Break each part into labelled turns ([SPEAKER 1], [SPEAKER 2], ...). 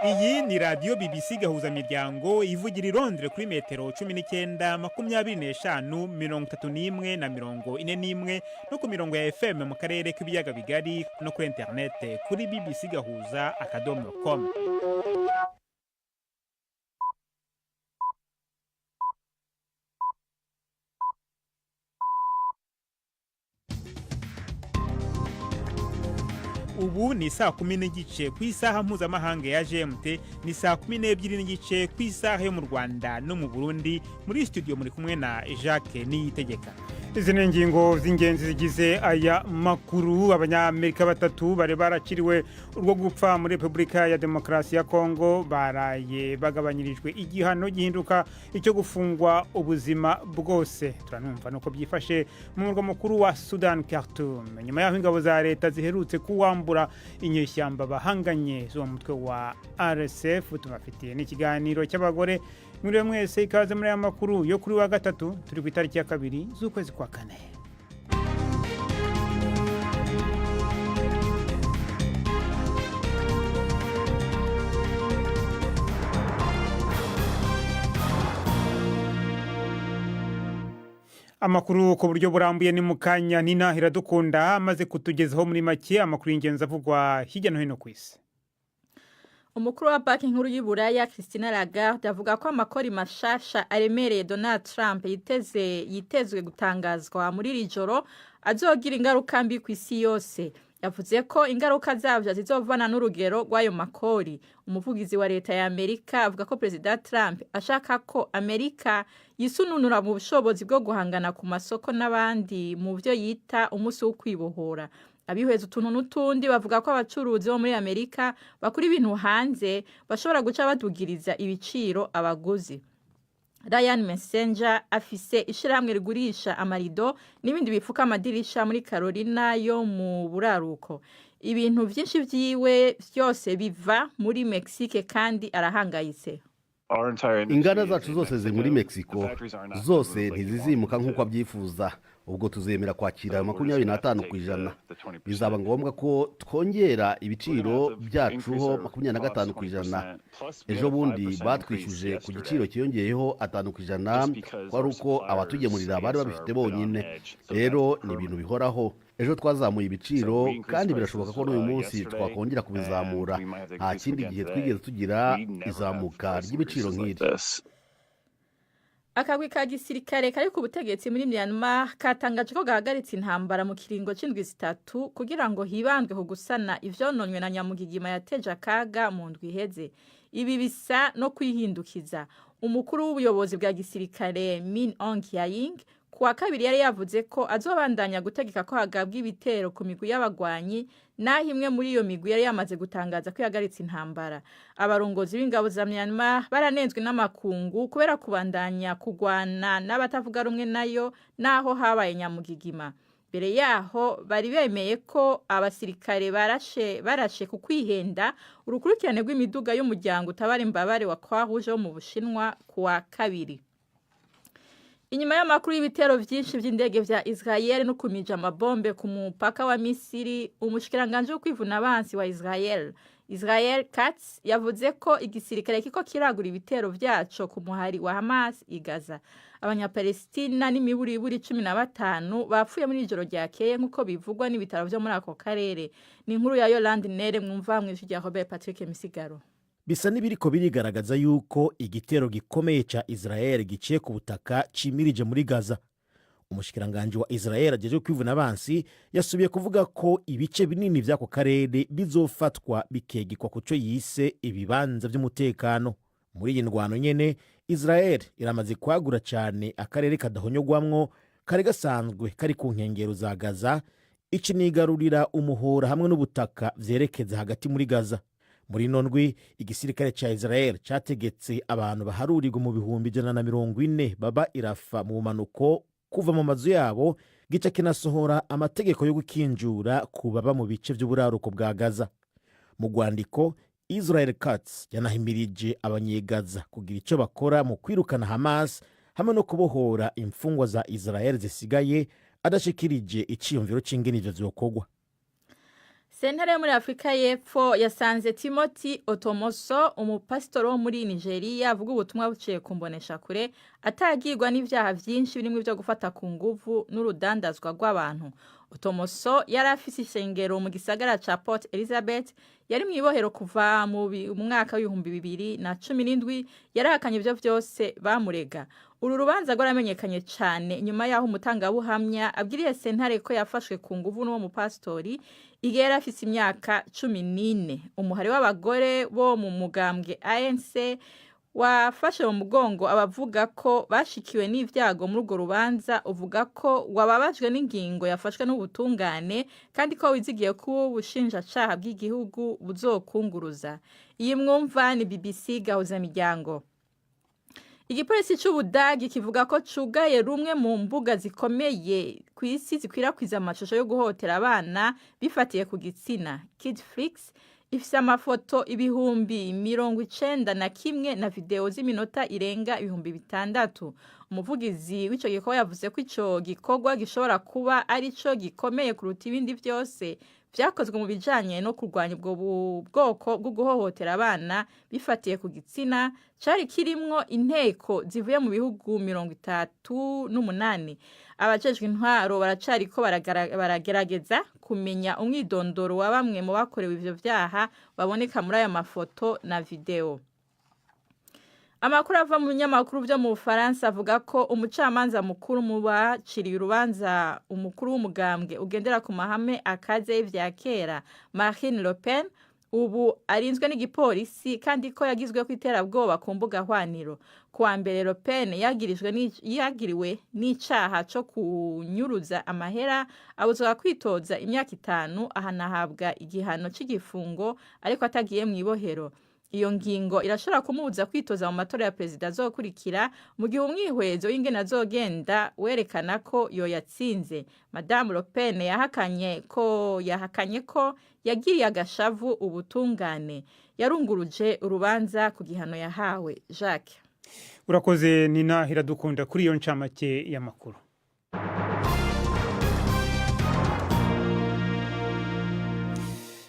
[SPEAKER 1] Iyi ni radio BBC gahuza miryango ivugira i Londres kuri metero 19 25 31 na 41 no ku mirongo ya FM mu karere k'ibiyaga bigari no kuri internet kuri bbcgahuza.com. Ubu ni saa 10 n'igice ku isaha mpuzamahanga ya GMT, ni saa 12 n'igice ku isaha yo mu Rwanda no mu Burundi. Muri studio muri kumwe na Jacques Niyitegeka. Izi ni ingingo z'ingenzi zigize aya makuru. Abanyamerika batatu bari barakiriwe urwo gupfa muri Republika ya Demokarasi ya Kongo baraye bagabanyirijwe igihano gihinduka icyo gufungwa ubuzima bwose. Turanumva nuko byifashe mu murwa mukuru wa Sudan, Khartoum, nyuma y'aho ingabo za leta ziherutse kuwambura inyeshyamba bahanganye zo mutwe wa RSF. Tumafitiye n'ikiganiro cy'abagore. Muri mwese ikaze muri aya makuru yo kuri wa gatatu, turi ku itariki ya 2 z'ukwezi kwa kane. Amakuru ku buryo burambuye ni mukanya Nina Iradukunda amaze kutugezaho muri make amakuru y'ingenzi avugwa hirya no hino ku isi.
[SPEAKER 2] Umukuru wa banki nkuru y'Iburaya Christine Lagarde avuga ko amakori mashasha aremereye Donald Trump yitezwe gutangazwa muri iri joro azogira ingaruka mbi ku isi yose. Yavuze ko ingaruka zavyo zizovana n'urugero rw'ayo makori. Umuvugizi wa leta ya Amerika avuga ko President Trump ashaka ko Amerika yisununura mu bushobozi bwo guhangana ku masoko n'abandi mu byo yita umusi wo kwibohora. Abihweza utuntu n'utundi bavuga ko abacuruzi bo muri Amerika bakuri ibintu hanze bashobora guca badugiriza ibiciro abaguzi. Ryan Messenger afise ishiramwe rigurisha amarido n'ibindi bifuka amadirisha muri Carolina yo mu buraruko. Ibintu byinshi vyiwe byose biva muri Mexique kandi arahangayitse.
[SPEAKER 3] Inganda zacu zose ziri muri Mexico, zose ntizizimuka nk'uko abyifuza. Ubwo tuzemera kwakira 25%. Bizaba ngombwa ko twongera ibiciro byacu ho 25%. Ejo bundi batwishyuje ku giciro kiyongeyeho 5%, kwari uko abatugemurira bari babifite bonyine. Rero ni ibintu bihoraho. Ejo twazamuye ibiciro kandi birashoboka ko n'uyu munsi twakongera kubizamura. Nta kindi gihe twigeze tugira izamuka ry'ibiciro nk'iri.
[SPEAKER 2] Akagwi ka gisirikare kari ku butegetsi muri Myanmar katangaje ko gahagaritse intambara mu kiringo c'indwi zitatu kugira ngo hibandwe ku gusana ivyononywe na Nyamugigima yateje akaga mu ndwi iheze. Ibi bisa no kwihindukiza. Umukuru w'ubuyobozi bwa gisirikare Min Aung Hlaing kuwa kabiri yari yavuze ko azobandanya gutegeka ko hagabwa ibitero ku migwi y'abagwanyi, naho imwe muri iyo migwi yari yamaze gutangaza ko yagaritse intambara. Abarongozi b'ingabo za Myanmar baranenzwe n'amakungu kubera kubandanya kugwana n'abatavuga rumwe nayo naho habaye Nyamugigima. Mbere yaho bari bemeye ko abasirikare barashe ku kwihenda urukurikirane rw'imiduga y'umuryango utabara imbabare wa Croix Rouge wo mu Bushinwa kuwa kabiri. Inyuma y'amakuru y'ibitero byinshi by'indege vya Israel no kumija amabombe ku mupaka wa Misiri, umushikiranganje wo kwivuna abansi wa Israel Katz yavuze ko igisirikare kiko kiragura ibitero vyaco ku muhari wa Hamas i Gaza. Abanyapalestina n'imiburiburi 15 bapfuye muri ijoro ryakeye nkuko bivugwa n'ibitaro vyo muri ako karere. Ni inkuru ya Yolande Nere mwumva mw'ijwi rya Robert Patrick Misigaro.
[SPEAKER 4] Bisa n'ibiriko birigaragaza yuko igitero gikomeye ca Israel giciye ku butaka cimirije muri Gaza. Umushikiranganje wa Israel ajeje kwivuna abansi yasubiye kuvuga ko ibice binini vy'ako karere bizofatwa bikegikwa kuco yise ibibanza vy'umutekano. Muri iyi ndwano nyene Israel iramaze kwagura cyane akarere kadahonyogwamwo kari gasanzwe kari ku nkengero za Gaza, icinigarurira umuhora hamwe n'ubutaka vyerekeza hagati muri Gaza. Muri nondwi igisirikare ca Israel categetse abantu baharurirwa mu bihumbi 140 baba irafa mu manuko kuva mu mazu yabo, gica kinasohora amategeko yo gukinjura ku baba mu bice by'uburaruko bwa Gaza. Mu gwandiko Israel Katz yanahimirije abanyegaza kugira ico bakora mu kwirukana Hamas hamwe no kubohora imfungwa za Israel zisigaye, adashikirije iciyumviro c'ingene ivyo vyokogwa.
[SPEAKER 2] Sentare yo muri Afrika y'Epfo yasanze Timothy Otomoso umupasitoro wo muri Nigeria avuga ubutumwa buciye kumbonesha kure atagirwa n'ivyaha vyinshi birimwe byo gufata ku nguvu n'urudandazwa rw'abantu. Otomoso yari afise ishengero mu gisagara ca Port Elizabeth, yari mwibohero kuva mu mwaka w'ibihumbi 2017, yarahakanye ivyo vyose bamurega. Uru rubanza rwaramenyekanye cyane nyuma yaho umutangabuhamya abwiriye sentare ko yafashwe ku nguvu n'uwo mupastori igihe yari afise imyaka 14. Umuhari w'abagore bo mu mugambwe ANC wafashe mu mugongo abavuga ko bashikiwe n'ivyago muri urwo rubanza, uvuga ko wababajwe n'ingingo yafashwe n'ubutungane kandi ko wizigiye ko ubushinjacaha bw'igihugu buzokunguruza. Iyi mwumva ni BBC Gahuza Miryango. Igipolisi c'Ubudagi kivuga ko cugaye rumwe mu mbuga zikomeye ku isi zikwirakwiza amashusho yo guhotera abana bifatiye ku gitsina. Kidflix ifise amafoto 91,000 na video z'iminota irenga 6,000. Umuvugizi w'ico gikorwa yavuze ko ico gikorwa gishobora kuba ari co gikomeye kuruta ibindi vyose vyakozwe mu bijanye no kurwanya ubwo bwoko bwo guhohotera abana bifatiye ku gitsina, cari kirimwo inteko zivuye mu bihugu 38. Abajejwe intwaro baracariko baragerageza kumenya umwidondoro wa bamwe mu bakorewe ivyo vyaha baboneka muri aya mafoto na video. Amakuru ava mu binyamakuru byo mu Bufaransa avuga ko umucamanza mukuru mu baciriye urubanza umukuru w'umugambwe ugendera ku mahame akaze vya kera Marine Le Pen ubu arinzwe n'igipolisi kandi ko yagizwe ku iterabwoba ku mbuga hwaniro. Kuwa mbere Le Pen yagiriwe n'icaha co kunyuruza amahera, abuzwa kwitoza imyaka 5, ahanahabwa igihano c'igifungo ariko atagiye mu ibohero. Iyo ngingo irashobora kumubuza kwitoza mu matora ya perezida azokurikira mu gihe umwihwezo w'ingene azogenda werekana ko yoyatsinze. Madame Le Pen yahakanye ko yagiriye agashavu ubutungane. Yarunguruje urubanza ku gihano yahawe. Jacques.
[SPEAKER 1] Urakoze Nina Hiradukunda kuri iyo ncamake y'amakuru.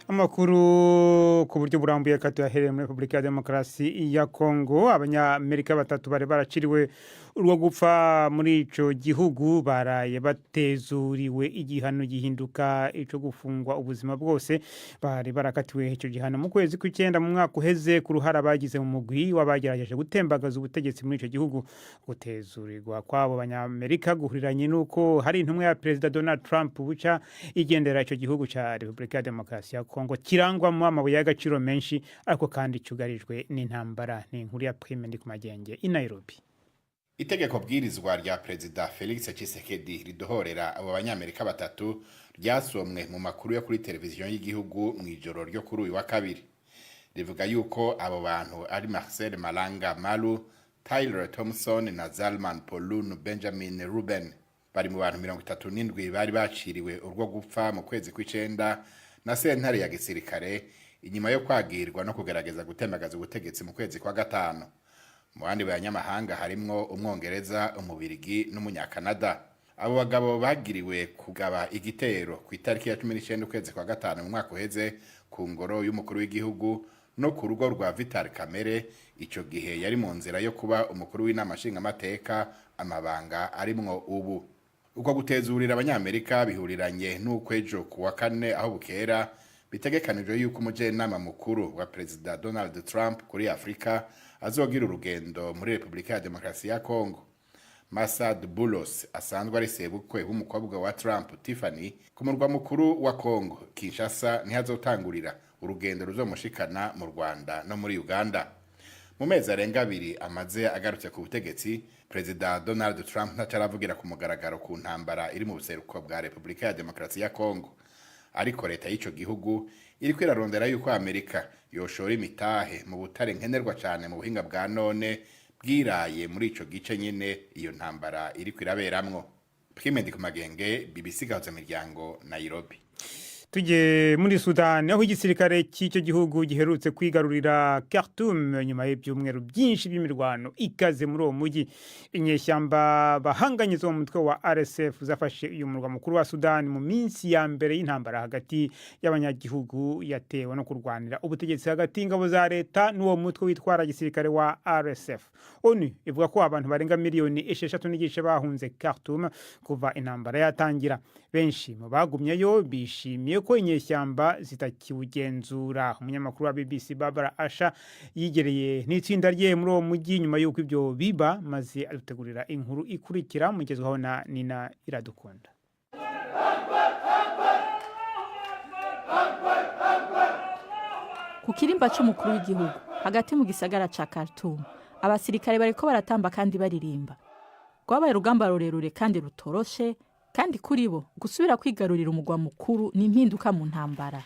[SPEAKER 1] Amakuru ku buryo burambuye katuyahereye muri Republika ya Demokarasi ya Kongo. Abanyamerika 3 bari baraciriwe urwo gupfa muri ico gihugu baraye batezuriwe igihano gihinduka ico gufungwa ubuzima bwose. Bari barakatiwe ico gihano mu kwezi kw'icenda mu mwaka uheze ku ruhara bagize mu mugwi wabagerageje gutembagaza ubutegetsi muri ico gihugu. Gutezurirwa kwabo banyamerika guhuriranye nuko hari intumwa ya President Donald Trump buca igendera ico gihugu ca Republika ya Demokarasi ya Kongo kirangwa mu amabuye y'agaciro menshi ariko kandi cyugarijwe n'intambara. Ni inkuru ya Prime ndi ku Magenge i Nairobi.
[SPEAKER 5] Itegeko bwirizwa rya President Felix Tshisekedi ridohorera abo banyamerika 3 ryasomwe mu makuru yo kuri televiziyo y'igihugu mu ijoro ryo kuri uyu wa kabiri. Rivuga yuko abo bantu ari Marcel Malanga Malu, Tyler Thompson na Zalman Paulun Benjamin Ruben. Bari mu bantu 37 bari baciriwe urwo gupfa mu kwezi kw'icenda na sentare ya gisirikare inyuma yo kwagirwa no kugerageza gutembagaza ubutegetsi mu kwezi kwa gatanu. Mu bandi banyamahanga harimwo umwongereza, umubirigi n'umunyakanada. Abo bagabo bagiriwe kugaba igitero ku itariki ya 19 kwezi kwa gatanu mu mwaka uheze ku ngoro y'umukuru w'igihugu no ku rugo rwa Vital Kamerhe. Ico gihe yari mu nzira yo kuba umukuru w'inama nshingamateka, amabanga arimwo ubu. Uko gutezurira abanyamerika bihuriranye n'ukwejo kuwa 4 aho bukera bitegekanijwe yuko umujenama mukuru wa President Donald Trump kuri Afrika azogira urugendo muri Republika ya Demokarasi ya Kongo. Masad Boulos asanzwe ari sebukwe w'umukobwa wa Trump Tiffany ku murwa mukuru wa Kongo Kinshasa ntihazotangurira urugendo ruzomushikana mu Rwanda no muri Uganda. Mu mezi arenga 2 amaze agarutse ku butegetsi, President Donald Trump ntacaravugira ku mugaragaro ku ntambara iri mu buseruko bwa Republika ya Demokarasi ya Kongo. Ariko leta y'ico gihugu iri kwirarondera yuko Amerika yoshora imitahe mu butare nkenerwa cyane mu buhinga bwa none bwiraye muri ico gice nyene iyo ntambara iri kwiraberamwo. Prime ndi ku Magenge, BBC Gahuza Miryango, Nairobi.
[SPEAKER 1] tujye muri Sudan aho igisirikare cy'icyo gihugu giherutse kwigarurira Khartoum nyuma y'ibyumweru byinshi by'imirwano ikaze muri uwo mujyi. Inyeshyamba bahanganye zo mu mutwe wa RSF zafashe uyu murwa mukuru wa Sudan mu minsi ya mbere y'intambara hagati y'abanyagihugu yatewe no kurwanira ubutegetsi hagati y'ingabo za leta n'uwo mutwe witwara gisirikare wa RSF. ONU ivuga ko abantu barenga miliyoni 6.9 bahunze Khartoum kuva intambara yatangira. Benshi mu bagumyeyo bishimiye ko inyeshyamba zitakiwugenzura. Umunyamakuru wa BBC Barbara Asha yigereye n'itsinda rye muri uwo mujyi nyuma y'uko ibyo biba, maze adutegurira inkuru ikurikira mugezweho na Nina Iradukunda.
[SPEAKER 2] Ku kirimba cy'umukuru w'igihugu hagati mu gisagara ca Khartoum, abasirikare bariko baratamba kandi baririmba. Rwabaye urugamba rurerure kandi rutoroshe, kandi kuri bo gusubira kwigarurira umugwa mukuru ni impinduka mu ntambara.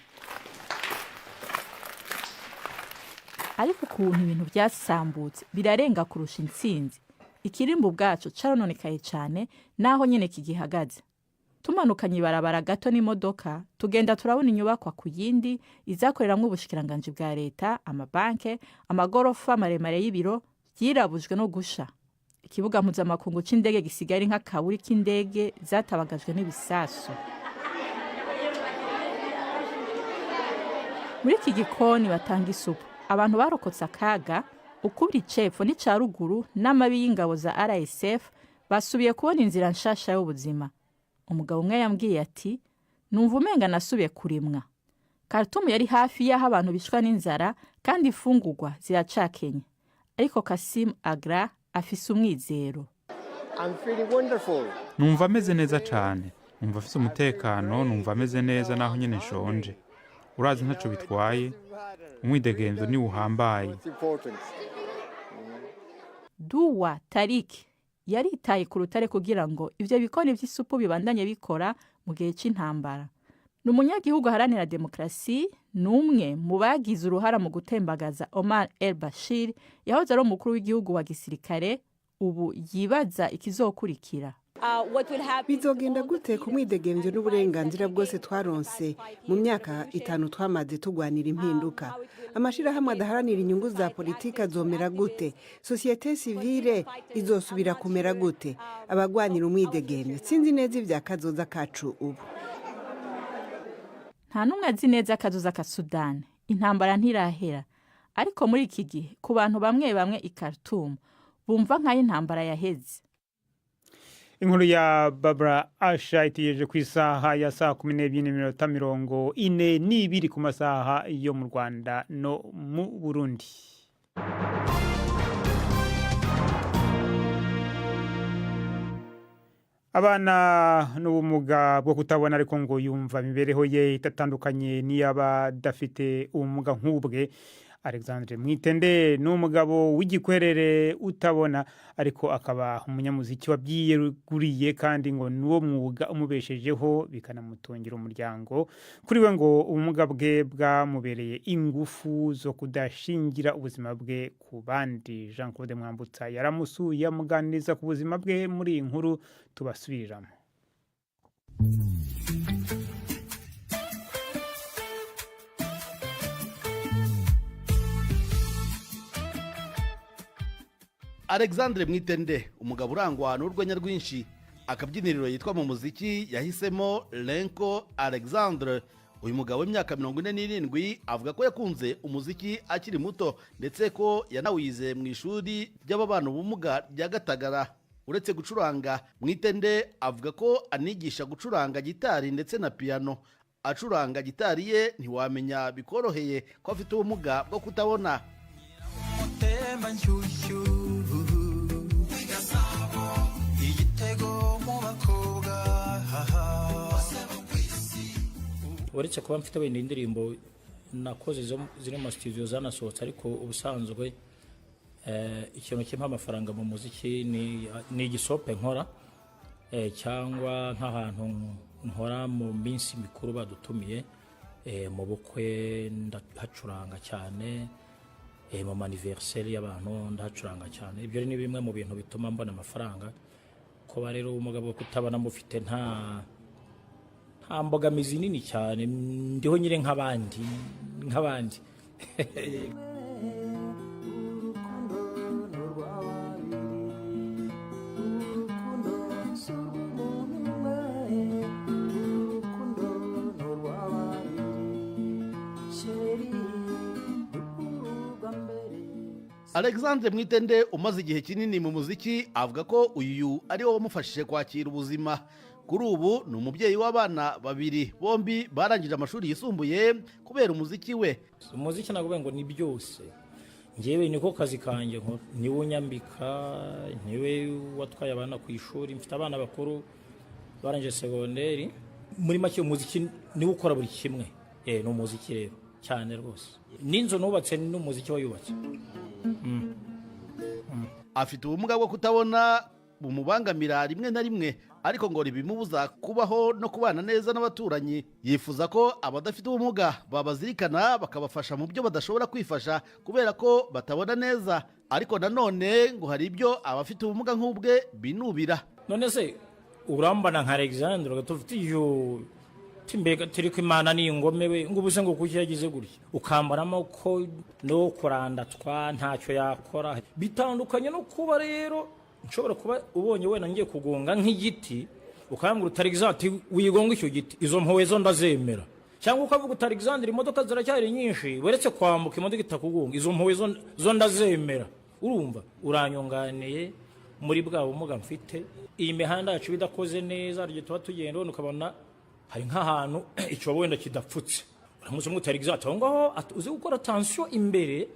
[SPEAKER 2] Ariko ukuntu ibintu byasambutse birarenga kurusha intsinzi. Ikirimbo bwacu carononekaye cyane naho nyene kigihagaze. Tumanukanye ibarabara gato n'imodoka, tugenda turabona inyubakwa ku yindi izakoreramwe ubushikiranganje bwa leta, amabanke, amagorofa maremare y'ibiro byirabujwe no gusha. Ikibuga mpuzamakungu c'indege gisigari nk'akaburi k'indege zatabagajwe n'ibisasu. Muri iki gikoni batanga isupu, abantu barokotse akaga, ukubiri cepfo n'ica ruguru n'amabi y'ingabo za RSF basubiye kubona inzira nshasha y'ubuzima. Umugabo umwe yambwiye ati, numva umenga nasubiye kurimwa. Khartoum yari hafi y'aho abantu bishwa n'inzara kandi ifungurwa ziracakenye. Ariko Kasim Agra afise umwizero.
[SPEAKER 6] Numva ameze neza cyane, numva afise umutekano, numva ameze neza naho nyene nshonje. Urazi ntaco bitwaye, umwidegenzo ni uhambaye.
[SPEAKER 2] Duwa Tarik yaritaye ku rutare kugira ngo ivyo bikoni vy'isupu bibandanye bikora mu gihe c'intambara. N'umunyagihugu haranira demokrasi, numwe mu bagize uruhara mu gutembagaza Omar el-Bashir, yahoze ari umukuru w'igihugu wa gisirikare, ubu yibaza ikizokurikira.
[SPEAKER 7] Bizogenda gute ku mwidegemvyo n'uburenganzira bwose twaronse mu myaka 5 twamaze tugwanira impinduka? Amashirahamwe adaharanira inyungu za politika azomera gute? Societe civile izosubira kumera gute? Abagwanira umwidegemvyo sinzi neza ivya kazoza kacu ubu.
[SPEAKER 2] Nta numwe azi neza akazoza ka Sudan. Intambara ntirahera. Ariko muri iki gihe ku bantu bamwe bamwe i Khartoum bumva nk'aho intambara yaheze.
[SPEAKER 1] Inkuru ya Barbara Asha itiyeje ku isaha ya saa 12:42 ku masaha yo mu Rwanda no mu Burundi. Abana n'ubumuga bwo kutabona ariko ngo yumva imibereho ye itatandukanye n'iy'abadafite ubumuga nk'ubwe. Alexandre Mwitende n'umugabo w'igikwerere utabona ariko akaba umunyamuziki wabyiyeguriye kandi ngo nuwo mwuga umubeshejeho bikanamutungira umuryango. Kuri we ngo ubumuga bwe bwamubereye ingufu zo kudashingira ubuzima bwe ku bandi. Jean Claude Mwambutsa yaramusuye amuganiriza ku buzima bwe muri iyi nkuru tubasubiriramo.
[SPEAKER 3] Alexandre Mwitende, umugabo urangwa n'urwenya rwinshi, akabyiniriro yitwa mu muziki yahisemo Lenko Alexandre. Uyu mugabo w'imyaka 47 avuga ko yakunze umuziki akiri muto ndetse ko yanawize mu ishuri ry'ababana ubumuga rya Gatagara. Uretse gucuranga, Mwitende avuga ko anigisha gucuranga gitari ndetse na piano. Acuranga gitari ye ntiwamenya bikoroheye ko afite ubumuga bwo kutabona.
[SPEAKER 8] Uretse kuba mfite wenda indirimbo nakoze ziri mu studio zanasohotse, ariko ubusanzwe ikintu kimpa amafaranga mu muziki ni igisope nkora, cyangwa nk'ahantu nkora mu minsi mikuru badutumiye, mu bukwe ndahacuranga cyane, mu anniversaire y'abantu ndahacuranga cyane. Ibyo ni bimwe mu bintu bituma mbona amafaranga. Kuba rero umugabo kutabona mufite nta mbogamizi nini cyane, ndiho nyine nk'abandi
[SPEAKER 3] Alexandre Mwitende umaze igihe kinini mu muziki avuga ko uyu ari wo wamufashije kwakira ubuzima. Kuri ubu ni umubyeyi w'abana babiri, bombi barangije amashuri yisumbuye kubera umuziki we.
[SPEAKER 8] Umuziki nakuvuga ngo ni byose, njyewe niko kazi kanjye, niwe unyambika, niwe watwaye abana ku ishuri, mfite abana bakuru barangije segonderi. Muri make umuziki niwe ukora buri kimwe. Ni umuziki rero cyane rwose, n'inzu nubatse n'umuziki wayubatse.
[SPEAKER 3] Afite ubumuga bwo kutabona bumubangamira rimwe na rimwe, ariko ngo ribimubuza kubaho no kubana neza n'abaturanyi. Yifuza ko abadafite ubumuga babazirikana bakabafasha mu byo badashobora kwifasha kubera ko batabona neza, ariko nanone ngo hari ibyo abafite ubumuga nk'ubwe binubira.
[SPEAKER 8] None se urambana nka Alexandre gatufite iyo timbega tiriko Imana ni ingome we ngo ubuze ngo kuki yagize gutya, ukambaramo ko no kurandatwa ntacyo yakora. Bitandukanye no kuba rero nshobora kuba ubonye wena ngiye kugonga nk'igiti ukambura Alexandre wigonga icyo giti, izo mpuwe zo ndazemera. Cyangwa ukavuga Alexandre imodoka ziracyari nyinshi weretse kwambuka imodoka itakugonga, izo mpuwe zo ndazemera. Urumva uranyonganiye muri bwa bumuga mfite. Iyi mihanda yacu bidakoze neza ryo tuba tugenda ukabona hari nk'ahantu icyo wenda kidapfutse, uramutse umwe Alexandre aho ngaho uzi gukora tension imbere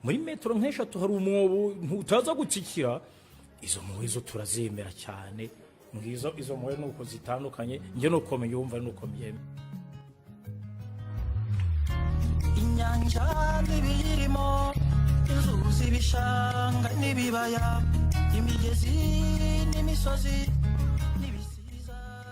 [SPEAKER 8] muri metero nk'eshatu hari umwobo utaza gutsikira. Izo mpuwe zo turazemera cyane, ngizo izo mpuwe nuko zitandukanye, nje nuko mbyumva nuko myeme. Inyanja n'ibirimo, inzuzi bishanga n'ibibaya, imigezi n'imisozi.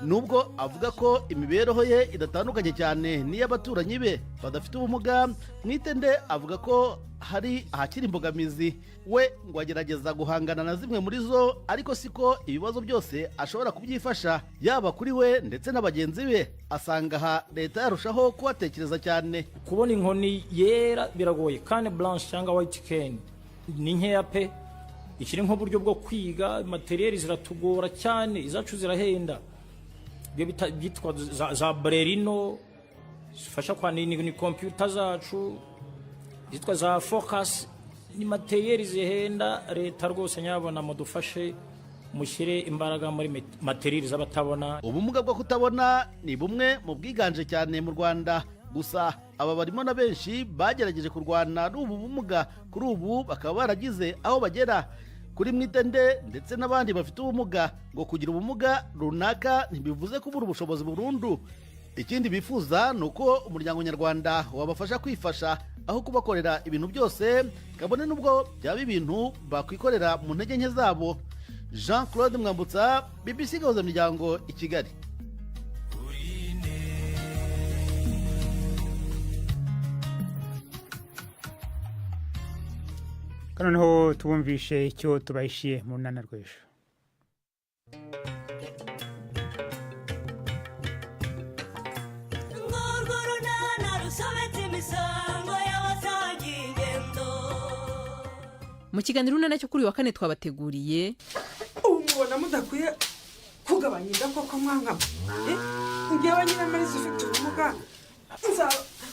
[SPEAKER 3] Nubwo avuga ko imibereho ye idatandukanye cyane n'iy'abaturanyi be badafite ubumuga, Mwitende avuga ko hari ahakiri imbogamizi. We ngo agerageza guhangana na zimwe muri zo, ariko siko ibibazo byose ashobora kubyifasha, yaba kuri we ndetse na bagenzi be. Asanga aha leta yarushaho kubatekereza cyane.
[SPEAKER 8] Kubona inkoni yera biragoye, kandi blanche cyangwa white cane ni nkeya pe. Ikiri nk'uburyo bwo kwiga, materiyeri ziratugora cyane, izacu zirahenda. Bitwa za Brerino zifasha kwa ni computer zacu, zitwa za Focus, ni materiyeri zihenda. Leta rwose nyabona mudufashe mushyire imbaraga muri materiyeri z'abatabona.
[SPEAKER 3] Ubumuga bwo kutabona ni bumwe mu bwiganje cyane mu Rwanda, gusa aba barimo na benshi bagerageje kurwana n'ubu bumuga, kuri ubu bakaba baragize aho bagera. Kuri Mwitende ndetse n'abandi bafite ubumuga, ngo kugira ubumuga runaka ntibivuze kubura ubushobozi burundu. Ikindi bifuza ni uko umuryango nyarwanda wabafasha kwifasha aho kubakorera ibintu byose, kabone n'ubwo byaba ibintu bakwikorera mu ntege nke zabo. Jean Claude Mwambutsa, BBC Gahuzamiryango i Kigali.
[SPEAKER 1] Noneho tubumvishe icyo tubahishiye mu runana rw'ejo.
[SPEAKER 9] Mu kiganiro runana cyo kuri wa kane twabateguriye,
[SPEAKER 10] umubona mudakwiye kugabanya inda koko mwankama. Ngewe Nyiramariza ufite ubumuga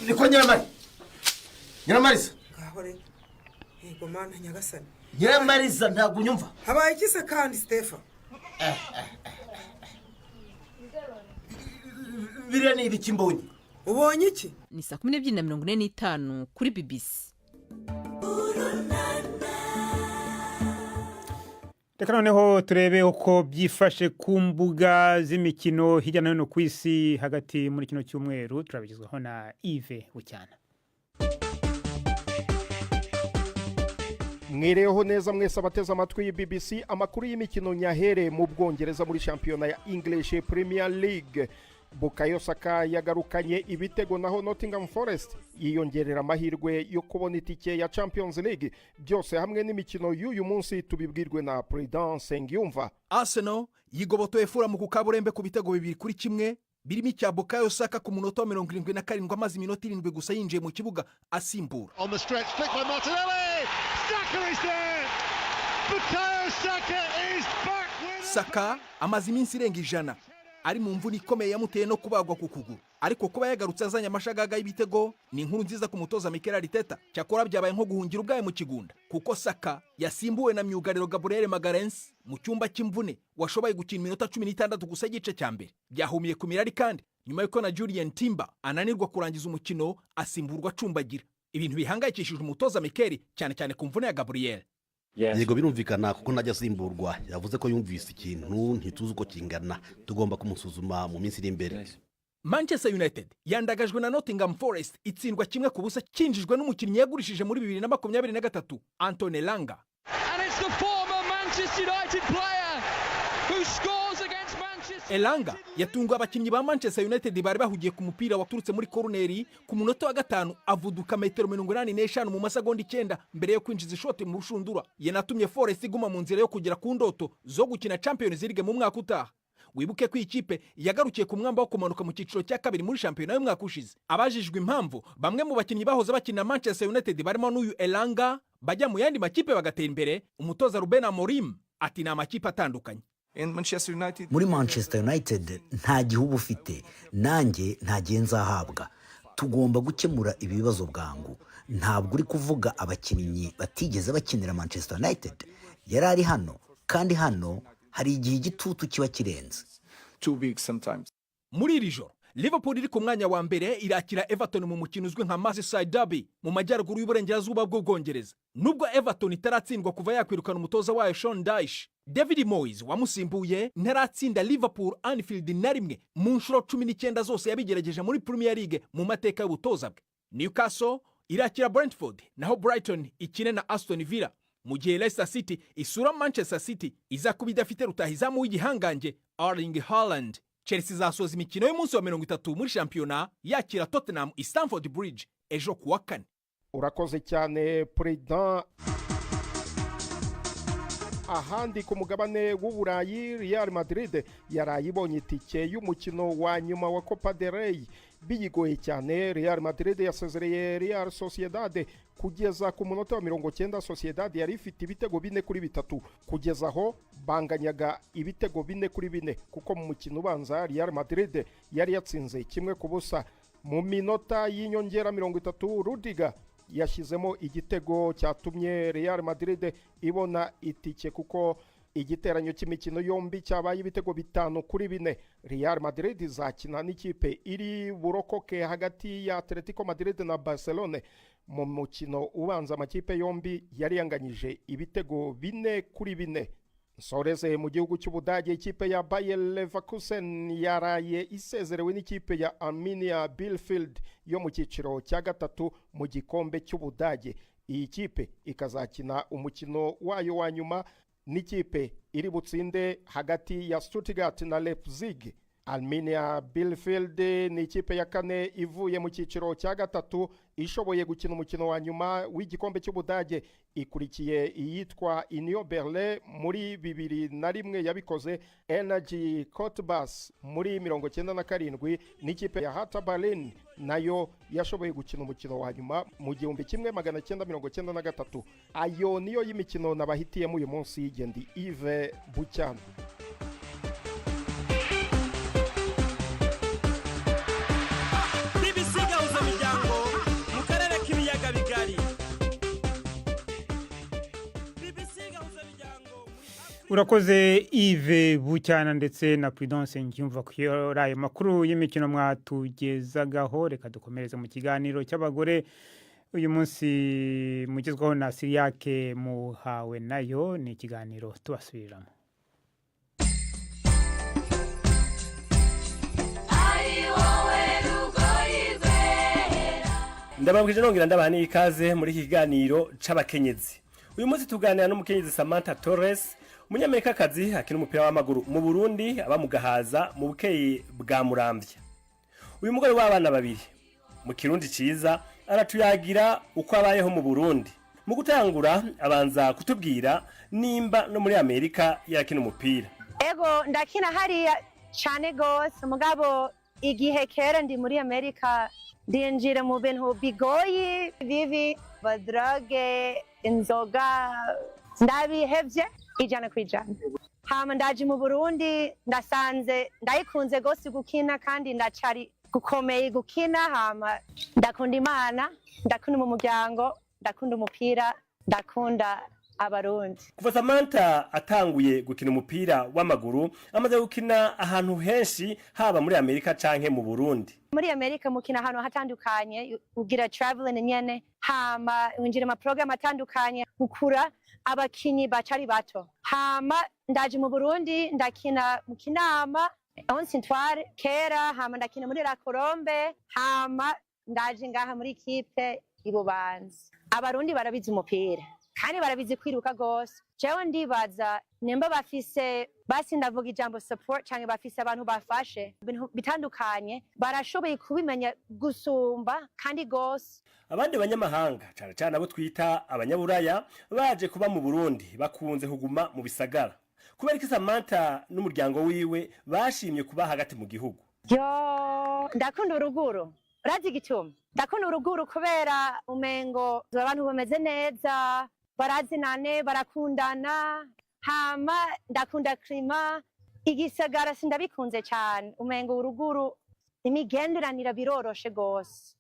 [SPEAKER 11] niko Nyiramariza
[SPEAKER 10] ngahore. Yego mana nyagasani.
[SPEAKER 11] Nyiramariza ntabwo unyumva.
[SPEAKER 10] Habaye ikise kandi Stefan.
[SPEAKER 11] Biriya ni ibiki mbonye?
[SPEAKER 10] Ubonye iki?
[SPEAKER 9] Ni saa 12:45 kuri BBC.
[SPEAKER 1] Reka noneho turebe uko byifashe ku mbuga z'imikino hirya no hino ku isi hagati muri kino cyumweru. Turabigezwaho na Yves Bucyana.
[SPEAKER 12] Mwireho neza mwese abateze amatwi ya BBC. Amakuru y'imikino nyahere mu Bwongereza muri shampiyona ya English Premier League. Bukayo Saka yagarukanye ibitego, naho Nottingham Forest yiyongerera amahirwe yo kubona itike ya Champions League. Byose hamwe n'imikino y'uyu munsi tubibwirwe na Prudence Ngiyumva.
[SPEAKER 13] Arsenal yigobotoye Fulham ku Kaburembe ku bitego 2-1. birimo icya Bukayo Saka ku munota wa 77 amaze iminota 7 gusa yinjiye mu kibuga asimbura.
[SPEAKER 14] On the stretch, flicked by Martinelli. Saka is there. Bukayo Saka is back with
[SPEAKER 13] Saka amaze iminsi irenga 100 ari mu mvune ikomeye yamuteye no kubagwa ku kuguru, ariko kuba yagarutse azanye amashagaga y'ibitego ni inkuru nziza ku mutoza Mikel Arteta. Cyakora byabaye nko guhungira ubwaye mu kigunda, kuko Saka yasimbuwe na myugariro Gabriel Magalhaes mu cyumba cy'imvune washoboye gukina iminota 16 gusa igice cya mbere. Byahumiye ku mirari kandi nyuma yuko na Julian Timber ananirwa kurangiza umukino asimburwa acumbagira. Ibintu bihangayikishije umutoza Mikel cyane cyane ku mvune ya Gabriel.
[SPEAKER 3] Yego birumvikana kuko najya asimburwa, yavuze ko yumvise ikintu ntituzi uko kingana, tugomba kumusuzuma mu minsi iri imbere.
[SPEAKER 13] Manchester United yandagajwe na Nottingham Forest itsindwa 1-0 kinjijwe n'umukinnyi yagurishije muri 2023 Anthony Elanga.
[SPEAKER 14] And it's the former Manchester United player who scores against Manchester.
[SPEAKER 13] Elanga yatunguye abakinnyi ba Manchester United bari bahugiye ku mupira waturutse muri corneri ku munota wa 5 avuduka metero 85 mu masegonda 9 mbere yo kwinjiza ishoti mu rushundura. Yanatumye Forest iguma mu nzira yo kugera ku ndoto zo gukina Champions League mu mwaka utaha. Wibuke ko ikipe yagarukiye ku mwamba wo kumanuka mu cyiciro cya kabiri muri shampiyona y'umwaka ushize. Abajijwe impamvu bamwe mu bakinnyi bahoze bakina Manchester United barimo n'uyu Elanga bajya mu yandi makipe bagatera imbere, umutoza Ruben Amorim ati na makipe atandukanye.
[SPEAKER 15] Muri Manchester United nta gihugu ufite, nanjye nta genzahabwa. Tugomba gukemura ibibazo bwangu. Ntabwo uri kuvuga abakinnyi batigeze bakinira Manchester United. Yarari hano kandi hano hari igihe igitutu kiba kirenze.
[SPEAKER 13] 2 weeks sometimes. Muri iri joro Liverpool iri ku mwanya wa mbere irakira Everton mu mukino uzwi nka Merseyside Derby mu majyaruguru y'uburengerazuba bw'Ubwongereza. Nubwo Everton itaratsindwa kuva yakwirukana umutoza wayo Sean Dyche, David Moyes wamusimbuye ntaratsinda Liverpool Anfield na rimwe mu nshuro 19 zose yabigerageje muri Premier League mu mateka y'ubutoza bwe. Newcastle irakira Brentford naho Brighton ikine na Aston Villa, mu gihe Leicester City isura Manchester City iza kuba idafite rutahizamu w'igihangange Erling Haaland. Chelsea zasoza imikino y'umunsi wa 30 muri shampiyona yakira Tottenham i Stamford Bridge ejo kuwa 4.
[SPEAKER 12] Urakoze cyane President. Ahandi ku mugabane w'Uburayi, Real Madrid yarayibonye itike y'umukino wa nyuma wa Copa del Rey. Biyigoye cyane, Real Madrid yasezereye Real Sociedad kugeza ku munota wa 90. Sociedad yari ifite ibitego 4-3 kugeza aho banganyaga ibitego 4-4 kuko mu mukino ubanza Real Madrid yari yatsinze 1-0. Mu minota y'inyongera 30 Rudiger yashyizemo igitego cyatumye Real Madrid ibona itike kuko igiteranyo cy'imikino yombi cyabaye ibitego 5-4. Real Madrid izakina n'ikipe iri burokoke hagati ya Atletico Madrid na Barcelona. Mu mukino ubanza amakipe yombi yari yanganyije ibitego 4-4. Soreze mu gihugu cy'Ubudage, ikipe ya Bayer Leverkusen yaraye isezerewe n'ikipe ya Arminia Bielefeld yo mu cyiciro cya 3 mu gikombe cy'Ubudage. Iyi kipe ikazakina umukino wayo wa nyuma n'ikipe iri butsinde hagati ya Stuttgart na Leipzig. Arminia Bielefeld ni ikipe ya 4 ivuye mu cyiciro cya 3 ishoboye gukina umukino wa nyuma w'igikombe cy'Ubudage. Ikurikiye iyitwa Union Berlin muri 2001 yabikoze, Energy Cottbus muri 1997 n'ikipe ya Hertha Berlin nayo yashoboye gukina umukino wa nyuma mu 1993. Ayo niyo y'imikino nabahitiyemo uyu munsi. Gendi Yves Bucyana.
[SPEAKER 1] Urakoze Yves Bucyana ndetse na Prudence Ngyumva kuri ayo makuru y'imikino mwatugezagaho. Reka dukomereze mu kiganiro cy'abagore uyu munsi mugezwaho na Siriake Muhawe, nayo ni ikiganiro tubasubiriramo.
[SPEAKER 16] Ndababwije nongera ndabani ikaze muri iki kiganiro c'abakenyezi. Uyu munsi tuganira n'umukenyezi Samantha Torres, umunyamerikakazi akina umupira w'amaguru mu Burundi, aba mu Gahaza mu bukeyi bwa Muramvya. Uyu mugore w'abana babiri mu Kirundi ciza aratuyagira uko abayeho mu Burundi. Mu gutangura abanza kutubwira nimba no muri Amerika yakina umupira.
[SPEAKER 17] Ego ndakina hariya cyane gose, mugabo igihe kera ndi muri Amerika ndinjira mu bintu bigoye bibi badrage inzoga ndabihevye 100%. Hama ndaje mu Burundi ndasanze ndayikunze gose gukina kandi ndacari gukomeye gukina hama ndakunda Imana ndakunda mu muryango ndakunda umupira ndakunda abarundi.
[SPEAKER 16] Kuva Samantha atanguye gukina umupira w'amaguru amaze gukina ahantu henshi haba muri Amerika canke mu Burundi.
[SPEAKER 17] Muri Amerika mukina ahantu hatandukanye ugira traveling nyene hama winjira mu program atandukanye ukura abakinyi bacari bato. Hama ndaje mu Burundi ndakina mu Kinama Onsintware kera hama ndakina muri La Colombe hama ndaje ngaha muri kipe ibubanza. Abarundi barabizi umupira kandi barabizi kwiruka gose. Jewe ndibaza nimba bafise basi ndavuga ijambo support canke bafise abantu bafashe ibintu bitandukanye barashoboye kubimenya gusumba kandi gose.
[SPEAKER 16] Abandi banyamahanga cyane cyane abo twita abanyaburaya baje kuba mu Burundi bakunze kuguma mu bisagara. Kubera ko Samantha n'umuryango wiwe bashimye kuba hagati mu gihugu.
[SPEAKER 17] Yo ndakunda uruguru. Urazi igituma? Ndakunda uruguru kubera umengo abantu bameze neza barazinane barakundana hama ndakunda klima igisagara sindabikunze cyane umengo uruguru imigenderanira biroroshe gose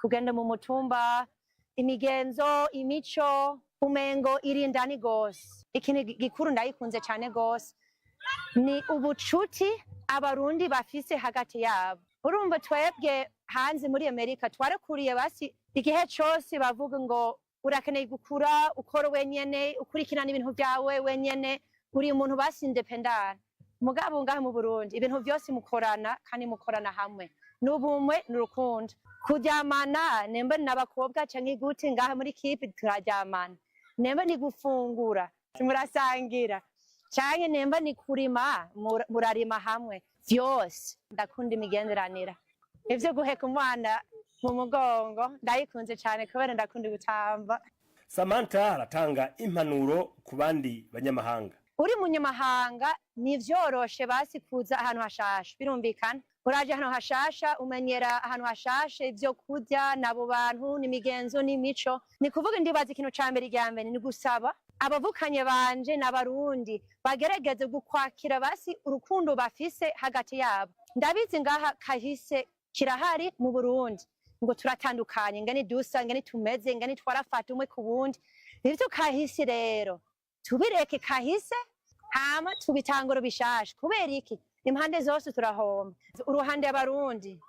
[SPEAKER 17] kugenda mu mutumba imigenzo imico umengo irindani gose ikintu gikuru ndayikunze cyane gose ni ubucuti abarundi bafise hagati yabo. Urumva twebwe hanze muri Amerika twarakuriye basi igihe cyose bavuga ngo urakeneye gukura ukora wenyene ukurikirana ibintu byawe wenyene uri umuntu basi independent. Mugabo ngaha mu Burundi ibintu byose mukorana kandi mukorana hamwe n'ubumwe n'urukundo. Kuryamana nemba n'abakobwa canke gute ngaha muri kipe turaryamana. Nemba ni gufungura murasangira canke nemba ni kurima murarima hamwe. Vyose ndakunda imigenderanira. Ivyo guheka umwana mu mugongo ndayikunze cyane kubera ndakunda gutamba.
[SPEAKER 16] Samantha aratanga impanuro ku bandi banyamahanga.
[SPEAKER 17] Uri munyamahanga ni vyoroshe basi kuza ahantu hashasha birumvikana. Uraje ahantu hashasha umenyera ahantu hashasha ivyo kurya nabo bantu n'imigenzo n'imico. Ni kuvuga ndibaza ikintu ca mbere rya mbere ni gusaba abavukanye banje n'abarundi bagerageze gukwakira basi urukundo bafise hagati yabo. Ndabizi ngaha kahise kirahari mu Burundi ngo turatandukanye ngani dusa ngani tumeze ngani twarafata umwe ku wundi. Ivyo kahise rero tubireke kahise hama tubitanguro bishasha kubera iki impande zose turahomba. Uruhande y'abarundi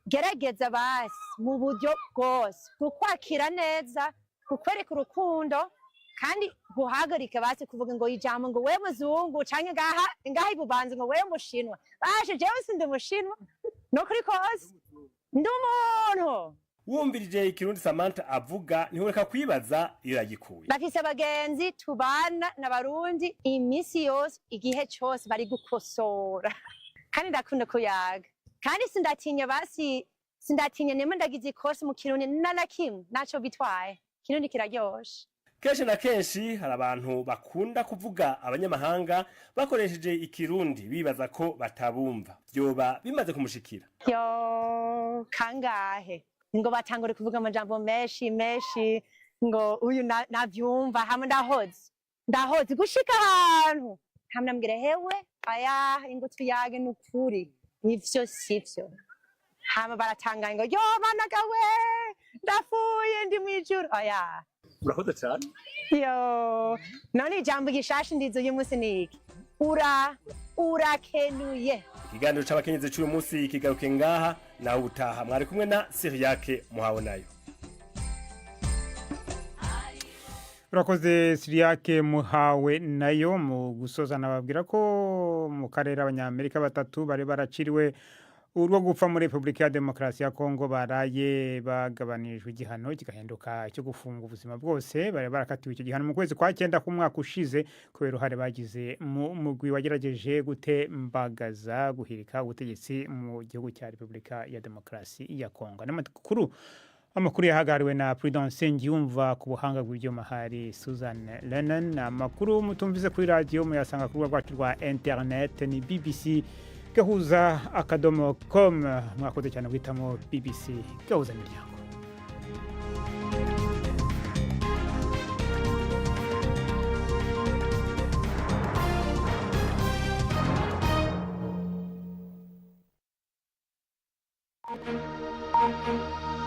[SPEAKER 17] gerageza basi mu buryo bwose gukwakira neza kukwereka urukundo kandi guhagarika basi kuvuga ngo ijambo ngo we muzungu canke ngaha ibubanza ngo we mushinwa. Bashe jewe sindi mushinwa no kuri kose ndi umuntu.
[SPEAKER 16] Wumvirije ikirundi Samantha avuga ntihoreka kwibaza iragikuye.
[SPEAKER 17] Bafise abagenzi tubana n'abarundi imisi yose igihe cyose bari gukosora kandi ndakunda kuyaga kandi sindatinya nemwe ndagize ikosi mu kirundi na kimwe naco bitwaye kirundi kiraryoshe.
[SPEAKER 16] Kenshi na kenshi hari abantu bakunda kuvuga abanyamahanga bakoresheje ikirundi bibaza ko batabumva. Byoba bimaze kumushikira.
[SPEAKER 17] Yo kangahe ngo batangure kuvuga amajambo menshi ngo uyu navyumva hamwe ndahoze gushika ahantu hamwe nambwire hewe aya ingutu yage nukuri ivyo sivyo hama baratangaye ngo yo managawe ndafuye ndi mwijuru aya.
[SPEAKER 16] Urakoze cyane.
[SPEAKER 17] Yo none ijambo gishasha ndizo uyu munsi niki urakenuye.
[SPEAKER 16] Ikiganiro c'abakenyezi cy'uyu munsi kigaruke ngaha naho ubutaha mwari kumwe na Siriake muhawe nayo.
[SPEAKER 1] Urakoze Siriake muhawe nayo. Mu gusoza nababwira ko mu karere abanyamerika batatu bari baraciriwe urwo gupfa muri Republika ya Demokarasi ya Kongo baraye bagabanijwe igihano kigahinduka cyo gufunga ubuzima bwose. Bari barakatiwe icyo gihano mu kwezi kwa 9 k'umwaka ushize kubera uruhare bagize mu mugwi wagerageje gutembagaza guhirika ubutegetsi mu gihugu cya Republika ya Demokarasi ya Kongo. Amakuru yahagariwe na Prudence Ngiyumva ku buhanga bw'ibyuma hari Susan Lennon. Amakuru mutumvize kuri radio muyasanga ku rubuga rwacu rwa internet ni BBC gahuza.com. Mwakoze cyane guhitamo BBC gahuza miryango.
[SPEAKER 18] Thank you.